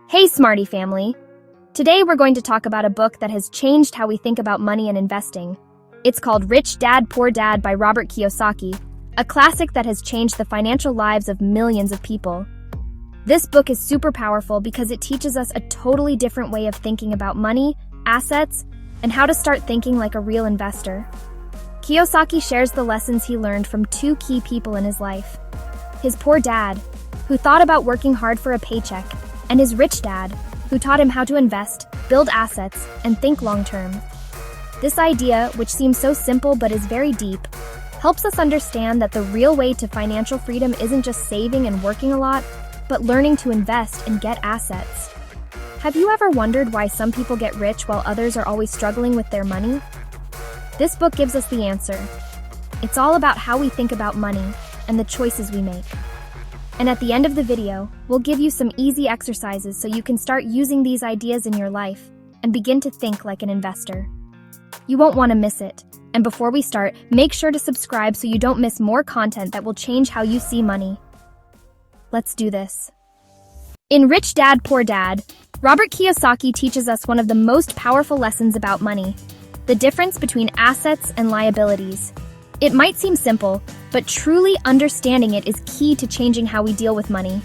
Hey, Smarty family! Today we're going to talk about a book that has changed how we think about money and investing. It's called Rich Dad, Poor Dad by Robert Kiyosaki, a classic that has changed the financial lives of millions of people. This book is super powerful because it teaches us a totally different way of thinking about money, assets, and how to start thinking like a real investor. Kiyosaki shares the lessons he learned from two key people in his life: his poor dad, who thought about working hard for a paycheck, and his rich dad, who taught him how to invest, build assets, and think long-term. This idea, which seems so simple but is very deep, helps us understand that the real way to financial freedom isn't just saving and working a lot, but learning to invest and get assets. Have you ever wondered why some people get rich while others are always struggling with their money? This book gives us the answer. It's all about how we think about money and the choices we make. And at the end of the video, we'll give you some easy exercises so you can start using these ideas in your life and begin to think like an investor. You won't want to miss it. And before we start, make sure to subscribe so you don't miss more content that will change how you see money. Let's do this. In Rich Dad, Poor Dad, Robert Kiyosaki teaches us one of the most powerful lessons about money: the difference between assets and liabilities. It might seem simple, but truly understanding it is key to changing how we deal with money.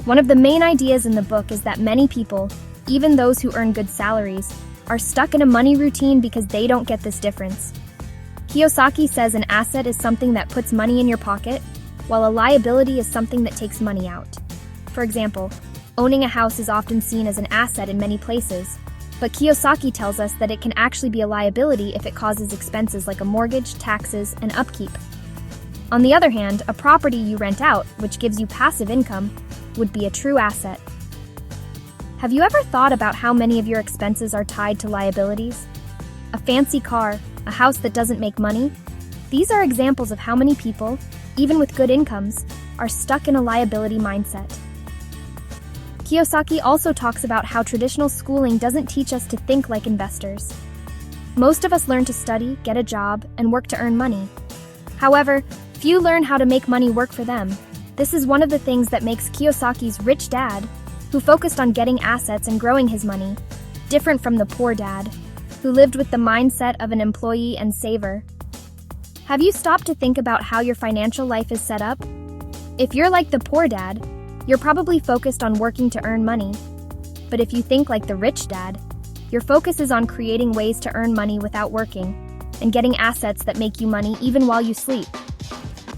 One of the main ideas in the book is that many people, even those who earn good salaries, are stuck in a money routine because they don't get this difference. Kiyosaki says an asset is something that puts money in your pocket, while a liability is something that takes money out. For example, owning a house is often seen as an asset in many places, but Kiyosaki tells us that it can actually be a liability if it causes expenses like a mortgage, taxes, and upkeep. On the other hand, a property you rent out, which gives you passive income, would be a true asset. Have you ever thought about how many of your expenses are tied to liabilities? A fancy car, a house that doesn't make money? These are examples of how many people, even with good incomes, are stuck in a liability mindset. Kiyosaki also talks about how traditional schooling doesn't teach us to think like investors. Most of us learn to study, get a job, and work to earn money. However, few learn how to make money work for them. This is one of the things that makes Kiyosaki's rich dad, who focused on getting assets and growing his money, different from the poor dad, who lived with the mindset of an employee and saver. Have you stopped to think about how your financial life is set up? If you're like the poor dad, you're probably focused on working to earn money. But if you think like the rich dad, your focus is on creating ways to earn money without working, and getting assets that make you money even while you sleep.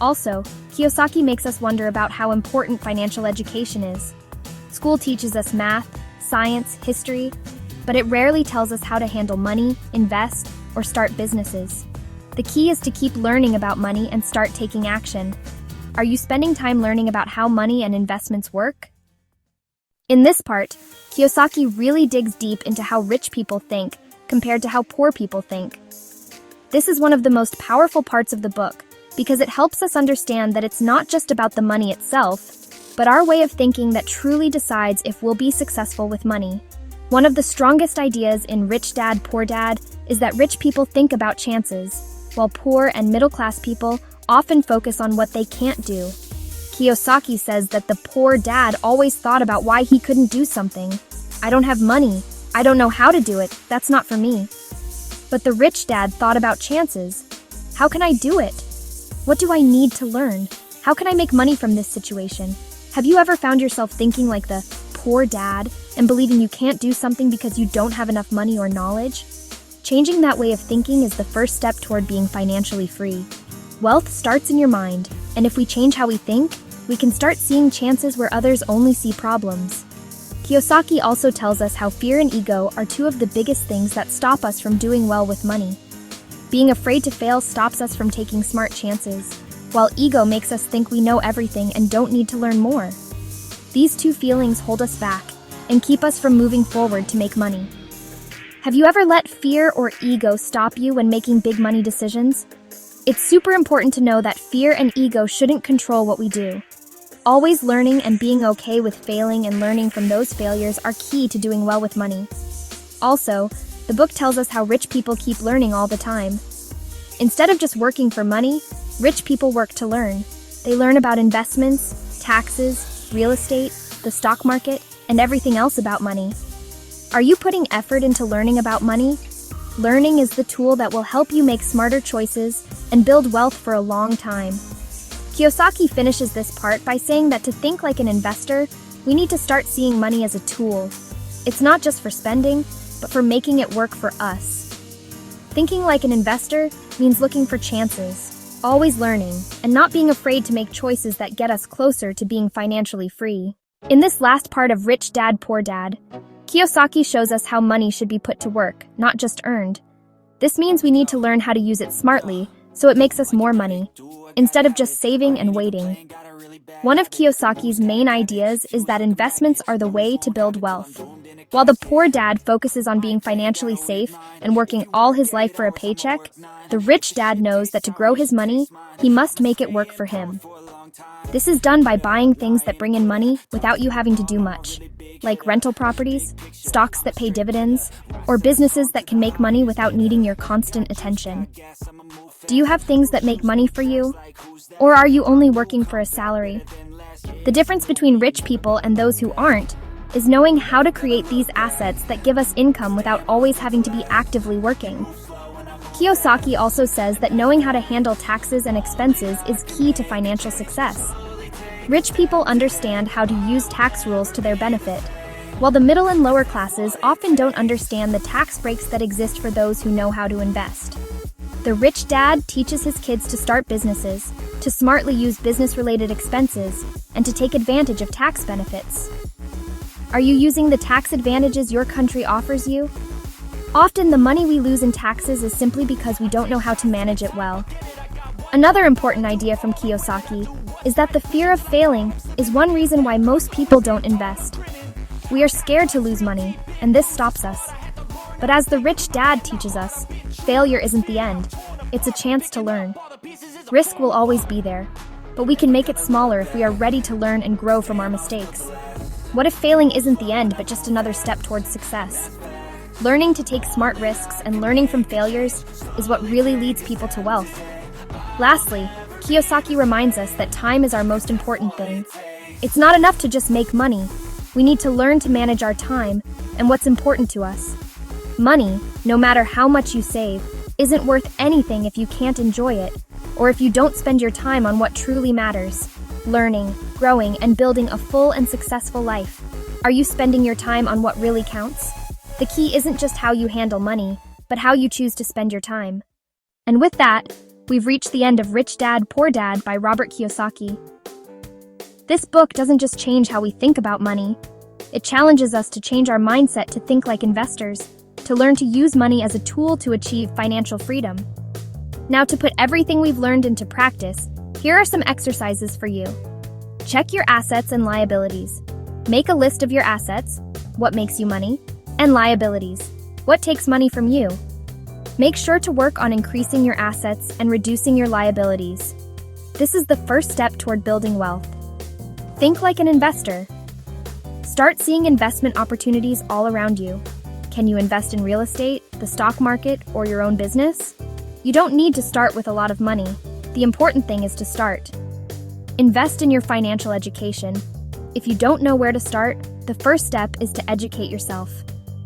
Also, Kiyosaki makes us wonder about how important financial education is. School teaches us math, science, history, but it rarely tells us how to handle money, invest, or start businesses. The key is to keep learning about money and start taking action. Are you spending time learning about how money and investments work? In this part, Kiyosaki really digs deep into how rich people think compared to how poor people think. This is one of the most powerful parts of the book because it helps us understand that it's not just about the money itself, but our way of thinking that truly decides if we'll be successful with money. One of the strongest ideas in Rich Dad, Poor Dad is that rich people think about chances, while poor and middle-class people often focus on what they can't do. Kiyosaki says that the poor dad always thought about why he couldn't do something. I don't have money. I don't know how to do it. That's not for me. But the rich dad thought about chances. How can I do it? What do I need to learn? How can I make money from this situation? Have you ever found yourself thinking like the poor dad and believing you can't do something because you don't have enough money or knowledge? Changing that way of thinking is the first step toward being financially free. Wealth starts in your mind, and if we change how we think, we can start seeing chances where others only see problems. Kiyosaki also tells us how fear and ego are two of the biggest things that stop us from doing well with money. Being afraid to fail stops us from taking smart chances, while ego makes us think we know everything and don't need to learn more. These two feelings hold us back and keep us from moving forward to make money. Have you ever let fear or ego stop you when making big money decisions? It's super important to know that fear and ego shouldn't control what we do. Always learning and being okay with failing and learning from those failures are key to doing well with money. Also, the book tells us how rich people keep learning all the time. Instead of just working for money, rich people work to learn. They learn about investments, taxes, real estate, the stock market, and everything else about money. Are you putting effort into learning about money? Learning is the tool that will help you make smarter choices and build wealth for a long time. Kiyosaki finishes this part by saying that to think like an investor, we need to start seeing money as a tool. It's not just for spending, but for making it work for us. Thinking like an investor means looking for chances, always learning, and not being afraid to make choices that get us closer to being financially free. In this last part of Rich Dad, Poor Dad, Kiyosaki shows us how money should be put to work, not just earned. This means we need to learn how to use it smartly so it makes us more money, instead of just saving and waiting. One of Kiyosaki's main ideas is that investments are the way to build wealth. While the poor dad focuses on being financially safe and working all his life for a paycheck, the rich dad knows that to grow his money, he must make it work for him. This is done by buying things that bring in money without you having to do much, like rental properties, stocks that pay dividends, or businesses that can make money without needing your constant attention. Do you have things that make money for you? Or are you only working for a salary? The difference between rich people and those who aren't is knowing how to create these assets that give us income without always having to be actively working. Kiyosaki also says that knowing how to handle taxes and expenses is key to financial success. Rich people understand how to use tax rules to their benefit, while the middle and lower classes often don't understand the tax breaks that exist for those who know how to invest. The rich dad teaches his kids to start businesses, to smartly use business-related expenses, and to take advantage of tax benefits. Are you using the tax advantages your country offers you? Often the money we lose in taxes is simply because we don't know how to manage it well. Another important idea from Kiyosaki is that the fear of failing is one reason why most people don't invest. We are scared to lose money, and this stops us. But as the rich dad teaches us, failure isn't the end. It's a chance to learn. Risk will always be there, but we can make it smaller if we are ready to learn and grow from our mistakes. What if failing isn't the end, but just another step towards success? Learning to take smart risks and learning from failures is what really leads people to wealth. Lastly, Kiyosaki reminds us that time is our most important thing. It's not enough to just make money. We need to learn to manage our time and what's important to us. Money, no matter how much you save, isn't worth anything if you can't enjoy it, or if you don't spend your time on what truly matters: learning, growing, and building a full and successful life. Are you spending your time on what really counts? The key isn't just how you handle money, but how you choose to spend your time. And with that, we've reached the end of Rich Dad, Poor Dad by Robert Kiyosaki. This book doesn't just change how we think about money. It challenges us to change our mindset to think like investors, to learn to use money as a tool to achieve financial freedom. Now, to put everything we've learned into practice, here are some exercises for you. Check your assets and liabilities. Make a list of your assets, what makes you money, and liabilities, what takes money from you. Make sure to work on increasing your assets and reducing your liabilities. This is the first step toward building wealth. Think like an investor. Start seeing investment opportunities all around you. Can you invest in real estate, the stock market, or your own business? You don't need to start with a lot of money. The important thing is to start. Invest in your financial education. If you don't know where to start, the first step is to educate yourself.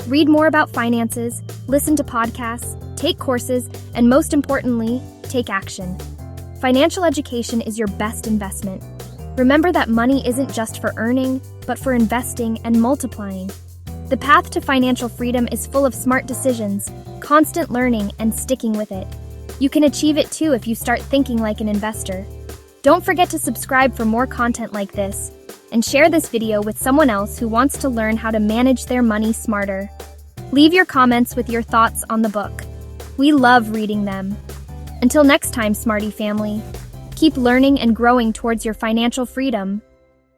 Read more about finances, listen to podcasts, take courses, and most importantly, take action. Financial education is your best investment. Remember that money isn't just for earning, but for investing and multiplying. The path to financial freedom is full of smart decisions, constant learning, and sticking with it. You can achieve it too if you start thinking like an investor. Don't forget to subscribe for more content like this, and share this video with someone else who wants to learn how to manage their money smarter. Leave your comments with your thoughts on the book. We love reading them. Until next time, Smarty family, keep learning and growing towards your financial freedom.